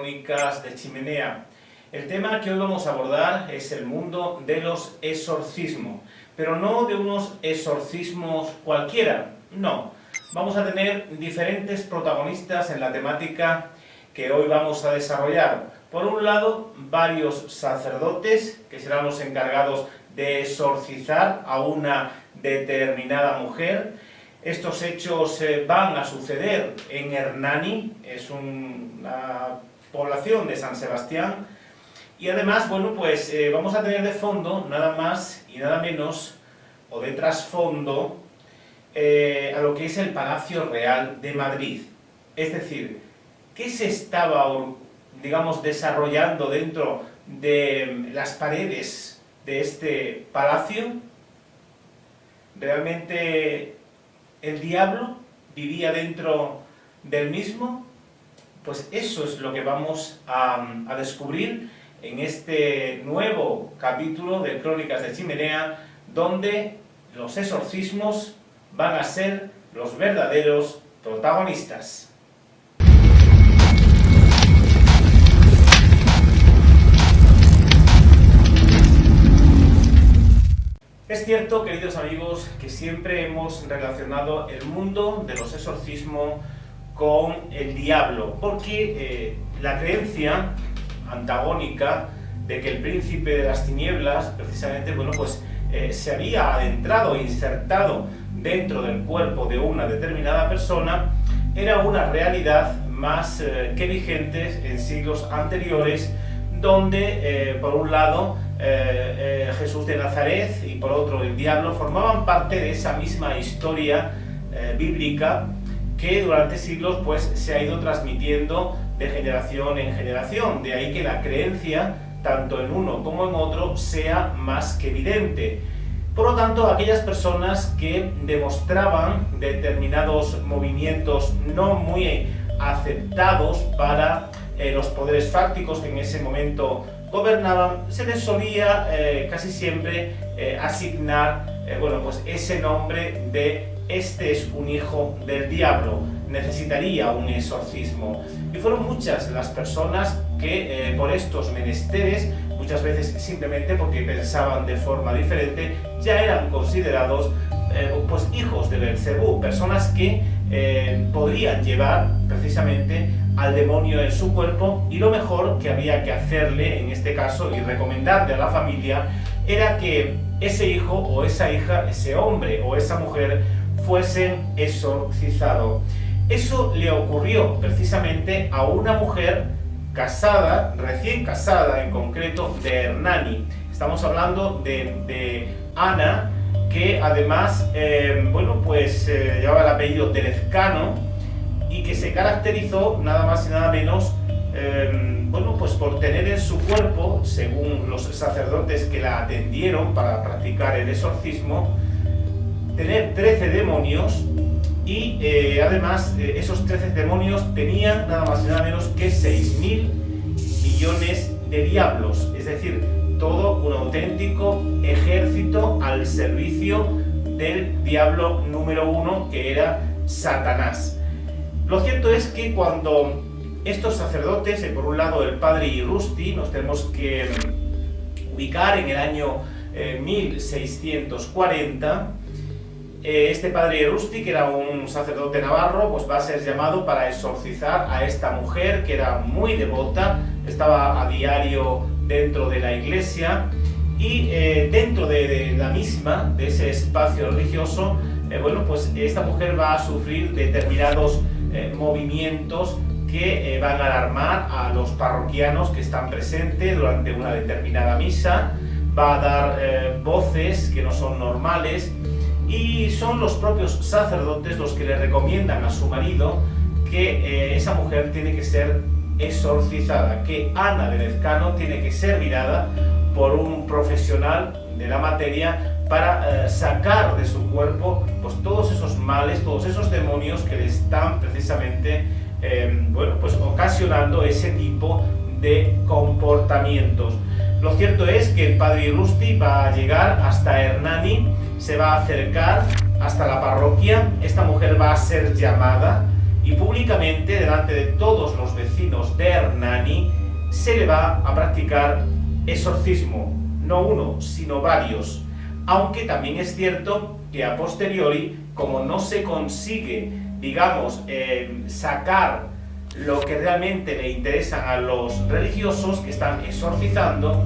Crónicas de Chimenea. El tema que hoy vamos a abordar es el mundo de los exorcismos, pero no de unos exorcismos cualquiera, no. Vamos a tener diferentes protagonistas en la temática que hoy vamos a desarrollar. Por un lado, varios sacerdotes que serán los encargados de exorcizar a una determinada mujer. Estos hechos van a suceder en Hernani, es una población de San Sebastián, y además, bueno, pues vamos a tener de fondo nada más y nada menos, o de trasfondo, a lo que es el Palacio Real de Madrid. Es decir, ¿qué se estaba, digamos, desarrollando dentro de las paredes de este palacio? ¿Realmente el diablo vivía dentro del mismo? Pues eso es lo que vamos a descubrir en este nuevo capítulo de Crónicas de Chimenea, donde los exorcismos van a ser los verdaderos protagonistas. Es cierto, queridos amigos, que siempre hemos relacionado el mundo de los exorcismos con el diablo, porque la creencia antagónica de que el príncipe de las tinieblas, precisamente, bueno, pues se había adentrado e insertado dentro del cuerpo de una determinada persona, era una realidad más que vigente en siglos anteriores, donde por un lado Jesús de Nazaret y por otro el diablo formaban parte de esa misma historia bíblica que durante siglos pues se ha ido transmitiendo de generación en generación. De ahí que la creencia, tanto en uno como en otro, sea más que evidente. Por lo tanto, aquellas personas que demostraban determinados movimientos no muy aceptados para los poderes fácticos que en ese momento gobernaban, se les solía casi siempre asignar bueno, pues ese nombre de este es un hijo del diablo, necesitaría un exorcismo. Y fueron muchas las personas que por estos menesteres, muchas veces simplemente porque pensaban de forma diferente, ya eran considerados pues hijos de Belcebú, personas que podrían llevar precisamente al demonio en su cuerpo, y lo mejor que había que hacerle en este caso y recomendarle a la familia era que ese hijo o esa hija, ese hombre o esa mujer fuesen exorcizados. Eso le ocurrió precisamente a una mujer casada, recién casada en concreto, de Hernani. Estamos hablando de Ana, que además bueno, pues llevaba el apellido de Lezcano y que se caracterizó nada más y nada menos bueno, pues por tener en su cuerpo, según los sacerdotes que la atendieron para practicar el exorcismo, tener 13 demonios y además esos 13 demonios tenían nada más y nada menos que 6.000 millones de diablos, es decir, todo un auténtico ejército al servicio del diablo número uno, que era Satanás. Lo cierto es que cuando estos sacerdotes, por un lado el padre Irrusti, nos tenemos que ubicar en el año 1640, este padre Irrusti, que era un sacerdote navarro, pues va a ser llamado para exorcizar a esta mujer que era muy devota, estaba a diario dentro de la iglesia y dentro de la misma, de ese espacio religioso, bueno, pues esta mujer va a sufrir determinados movimientos que van a alarmar a los parroquianos que están presentes durante una determinada misa, va a dar voces que no son normales, y son los propios sacerdotes los que le recomiendan a su marido que esa mujer tiene que ser exorcizada, que Ana de Lezcano tiene que ser mirada por un profesional de la materia para sacar de su cuerpo pues todos esos males, todos esos demonios que le están precisamente bueno, pues ocasionando ese tipo de comportamientos. Lo cierto es que el padre Irrusti va a llegar hasta Hernani, se va a acercar hasta la parroquia, esta mujer va a ser llamada y públicamente, delante de todos los vecinos de Hernani, se le va a practicar exorcismo, no uno, sino varios, aunque también es cierto que a posteriori, como no se consigue, digamos, sacar lo que realmente le interesan a los religiosos que están exorcizando,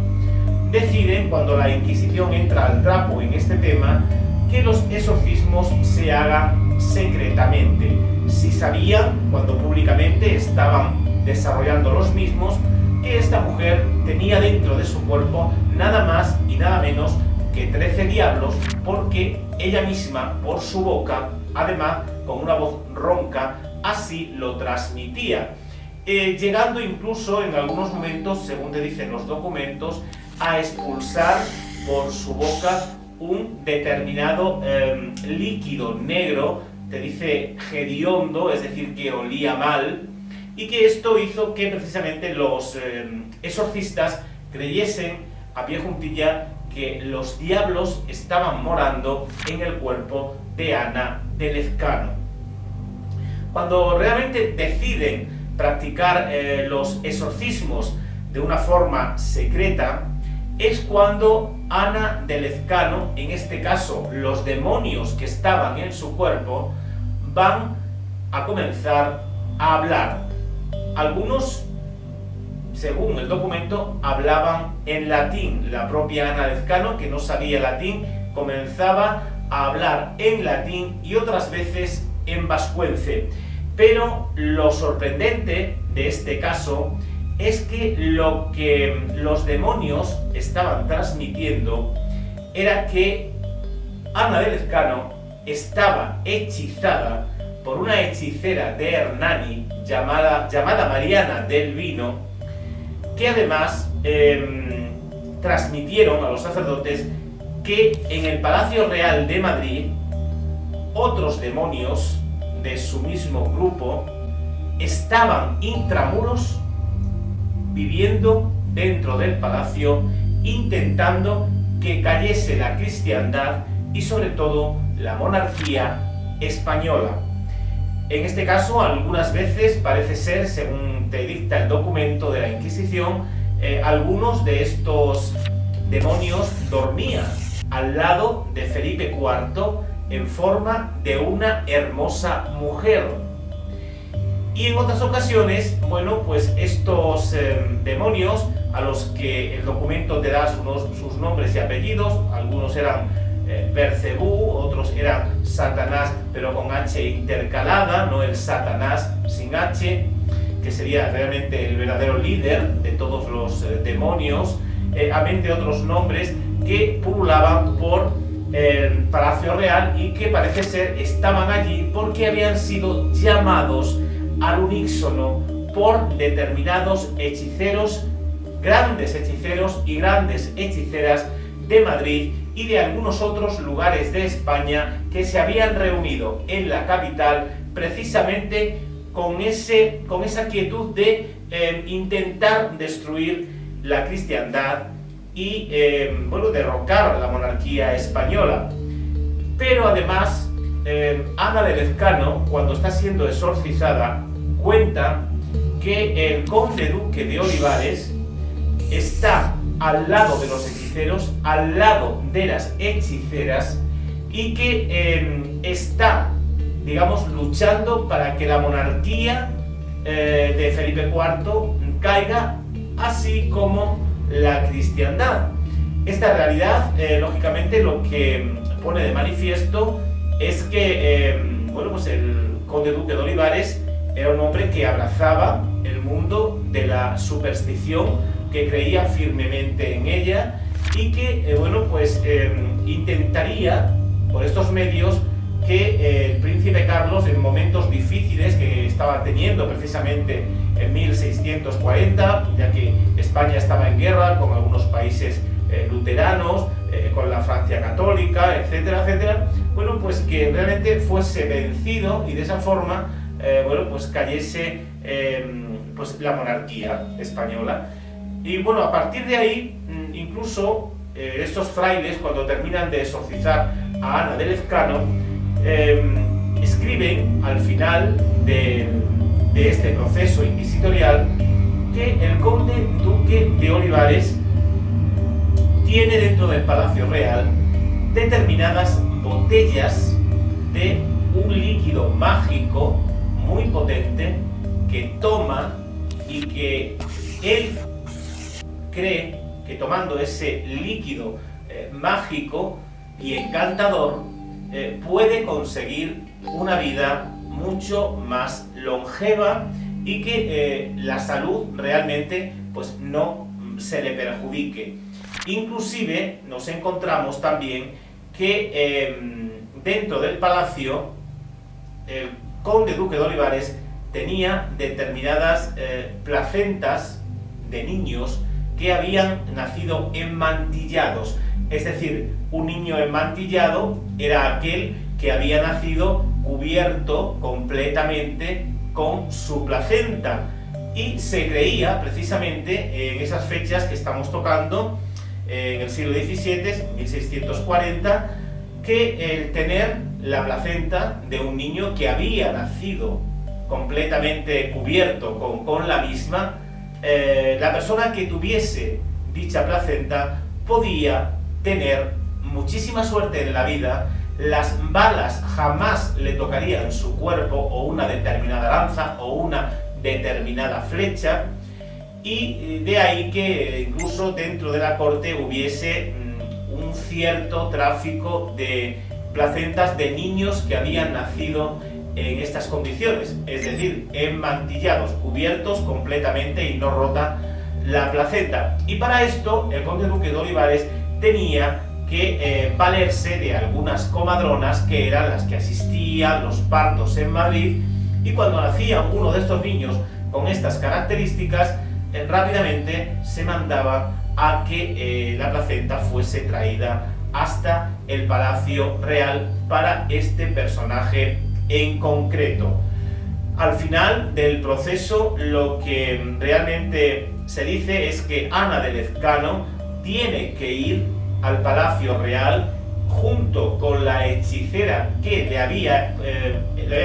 deciden, cuando la Inquisición entra al trapo en este tema, que los exorcismos se hagan secretamente. Si sabían, cuando públicamente estaban desarrollando los mismos, que esta mujer tenía dentro de su cuerpo nada más y nada menos que 13 diablos, porque ella misma, por su boca, además con una voz ronca, así lo transmitía, llegando incluso en algunos momentos, según te dicen los documentos, a expulsar por su boca un determinado líquido negro, te dice hediondo, es decir, que olía mal, y que esto hizo que precisamente los exorcistas creyesen a pie juntilla que los diablos estaban morando en el cuerpo de Ana de Lezcano. Cuando realmente deciden practicar los exorcismos de una forma secreta, es cuando Ana de Lezcano, en este caso los demonios que estaban en su cuerpo, van a comenzar a hablar. Algunos, según el documento, hablaban en latín. La propia Ana Lezcano, que no sabía latín, comenzaba a hablar en latín y otras veces en vascuence. Pero lo sorprendente de este caso es que lo que los demonios estaban transmitiendo era que Ana de Lezcano estaba hechizada por una hechicera de Hernani llamada Mariana del Vino, que además transmitieron a los sacerdotes que en el Palacio Real de Madrid otros demonios de su mismo grupo estaban intramuros viviendo dentro del palacio, intentando que cayese la cristiandad y sobre todo la monarquía española. En este caso, algunas veces parece ser, según te dicta el documento de la Inquisición, algunos de estos demonios dormían al lado de Felipe IV en forma de una hermosa mujer. Y en otras ocasiones, bueno, pues estos demonios, a los que el documento te da sus nombres y apellidos, algunos eran Belcebú, otros eran Satanás, pero con H intercalada, no el Satanás sin H, que sería realmente el verdadero líder de todos los demonios, amén de otros nombres que pululaban por el Palacio Real y que parece ser estaban allí porque habían sido llamados al unísono por determinados hechiceros, grandes hechiceros y grandes hechiceras de Madrid y de algunos otros lugares de España que se habían reunido en la capital precisamente con esa quietud de intentar destruir la cristiandad y derrocar la monarquía española. Pero además Ana de Lezcano, cuando está siendo exorcizada, cuenta que el conde duque de Olivares está al lado de los hechiceros, al lado de las hechiceras, y que está, digamos, luchando para que la monarquía de Felipe IV caiga, así como la cristiandad. Esta realidad, lógicamente, lo que pone de manifiesto es que el conde duque de Olivares era un hombre que abrazaba el mundo de la superstición, que creía firmemente en ella y que intentaría por estos medios que el príncipe Carlos, en momentos difíciles que estaba teniendo precisamente en 1640, ya que España estaba en guerra con algunos países luteranos, con la Francia católica, etcétera, etcétera, que realmente fuese vencido y de esa forma cayese la monarquía española. Y a partir de ahí, incluso estos frailes, cuando terminan de exorcizar a Ana de Lezcano, escriben al final de este proceso inquisitorial que el conde duque de Olivares tiene dentro del Palacio Real determinadas botellas de un líquido mágico muy potente que toma y que él cree que tomando ese líquido mágico y encantador puede conseguir una vida mucho más longeva y que la salud realmente pues no se le perjudique. Inclusive nos encontramos también que dentro del palacio el conde duque de Olivares tenía determinadas placentas de niños que habían nacido enmantillados. Es decir, un niño enmantillado era aquel que había nacido cubierto completamente con su placenta, y se creía precisamente en esas fechas que estamos tocando, en el siglo XVII, 1640, que el tener la placenta de un niño que había nacido completamente cubierto con la misma, la persona que tuviese dicha placenta podía tener muchísima suerte en la vida, las balas jamás le tocarían su cuerpo o una determinada lanza o una determinada flecha, y de ahí que incluso dentro de la corte hubiese un cierto tráfico de placentas de niños que habían nacido en estas condiciones, es decir, enmantillados, cubiertos completamente y no rota la placenta. Y para esto el conde duque de Olivares tenía que valerse de algunas comadronas que eran las que asistían los partos en Madrid, y cuando nacía uno de estos niños con estas características, rápidamente se mandaba a que la placenta fuese traída hasta el Palacio Real para este personaje en concreto. Al final del proceso, lo que realmente se dice es que Ana de Lezcano tiene que ir al Palacio Real junto con la hechicera que le había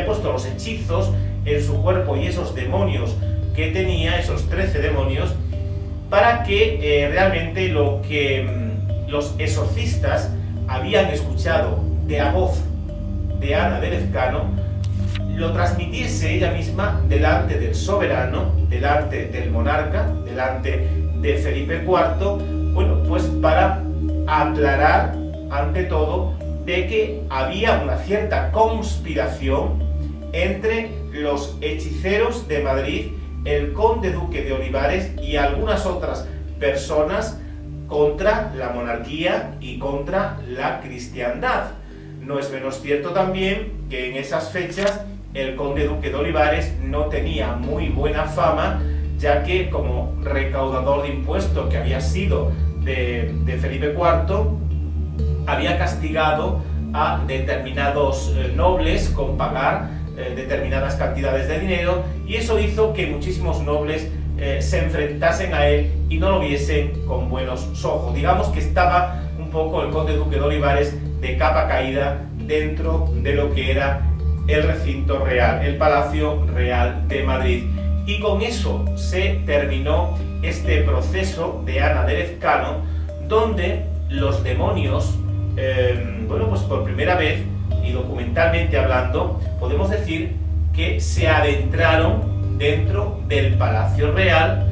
puesto los hechizos en su cuerpo y esos demonios que tenía, esos 13 demonios, para que realmente lo que los exorcistas habían escuchado de la voz de Ana de Lezcano lo transmitiese ella misma delante del soberano, delante del monarca, delante de Felipe IV, bueno, pues para aclarar ante todo de que había una cierta conspiración entre los hechiceros de Madrid, el conde duque de Olivares y algunas otras personas contra la monarquía y contra la cristiandad. No es menos cierto también que en esas fechas el conde duque de Olivares no tenía muy buena fama, ya que como recaudador de impuestos que había sido de Felipe IV, había castigado a determinados nobles con pagar determinadas cantidades de dinero, y eso hizo que muchísimos nobles se enfrentasen a él y no lo viesen con buenos ojos. Digamos que estaba un poco el conde duque de Olivares de capa caída dentro de lo que era el recinto real, el Palacio Real de Madrid. Y con eso se terminó este proceso de Ana de Lezcano, donde los demonios, bueno, pues por primera vez y documentalmente hablando, podemos decir que se adentraron dentro del Palacio Real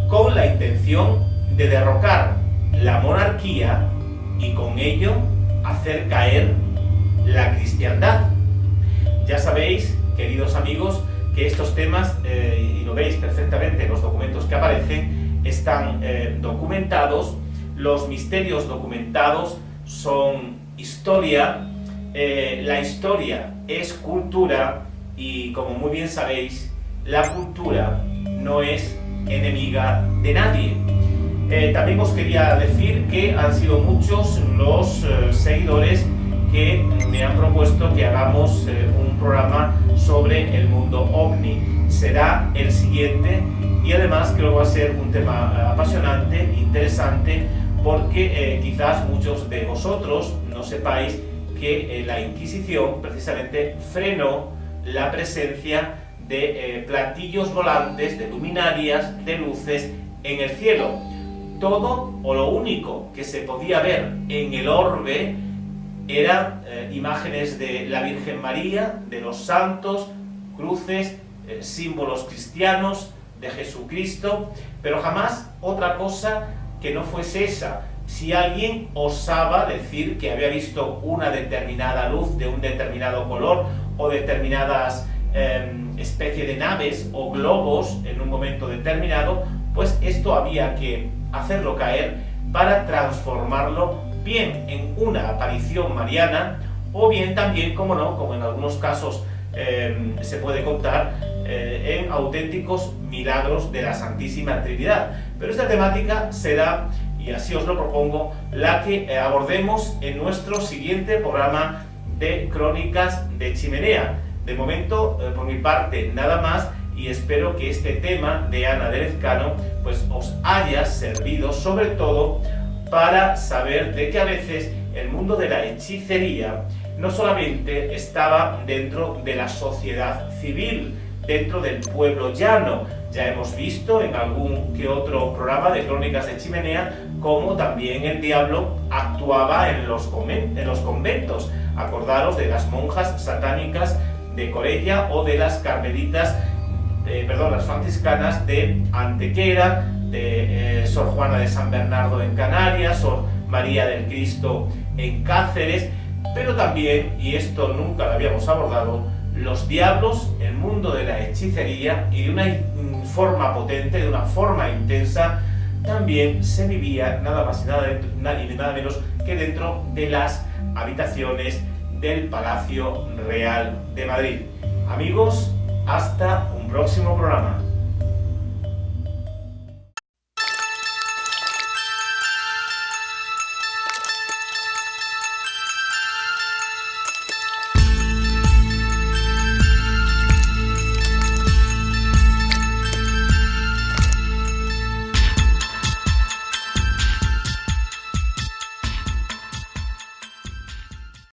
con la intención de derrocar la monarquía y con ello hacer caer la cristiandad. Ya sabéis, queridos amigos, que estos temas, y lo veis perfectamente en los documentos que aparecen, están documentados. Los misterios documentados son historia, la historia es cultura, y como muy bien sabéis, la cultura no es enemiga de nadie. También os quería decir que han sido muchos los seguidores que me han propuesto que hagamos un programa sobre el mundo ovni. Será el siguiente, y además creo que va a ser un tema apasionante, interesante, porque quizás muchos de vosotros no sepáis que la Inquisición precisamente frenó la presencia de platillos volantes, de luminarias, de luces en el cielo. Todo o lo único que se podía ver en el orbe eran imágenes de la Virgen María, de los santos, cruces, símbolos cristianos, de Jesucristo, pero jamás otra cosa que no fuese esa. Si alguien osaba decir que había visto una determinada luz de un determinado color o determinadas especie de naves o globos en un momento determinado, pues esto había que hacerlo caer para transformarlo bien en una aparición mariana o bien también, como no, como en algunos casos se puede contar, en auténticos milagros de la Santísima Trinidad. Pero esta temática será, y así os lo propongo, la que abordemos en nuestro siguiente programa de Crónicas de Chimenea. De momento, por mi parte, nada más, y espero que este tema de Ana de Lezcano pues os haya servido sobre todo para saber de que a veces el mundo de la hechicería no solamente estaba dentro de la sociedad civil, dentro del pueblo llano. Ya hemos visto en algún que otro programa de Crónicas de Chimenea cómo también el diablo actuaba en los conventos. Acordaros de las monjas satánicas de Corella o de las carmelitas, las franciscanas de Antequera, de Sor Juana de San Bernardo en Canarias, Sor María del Cristo en Cáceres, pero también, y esto nunca lo habíamos abordado, los diablos, el mundo de la hechicería, y de una forma potente, de una forma intensa, también se vivía nada más y nada menos que dentro de las habitaciones del Palacio Real de Madrid. Amigos, hasta un próximo programa.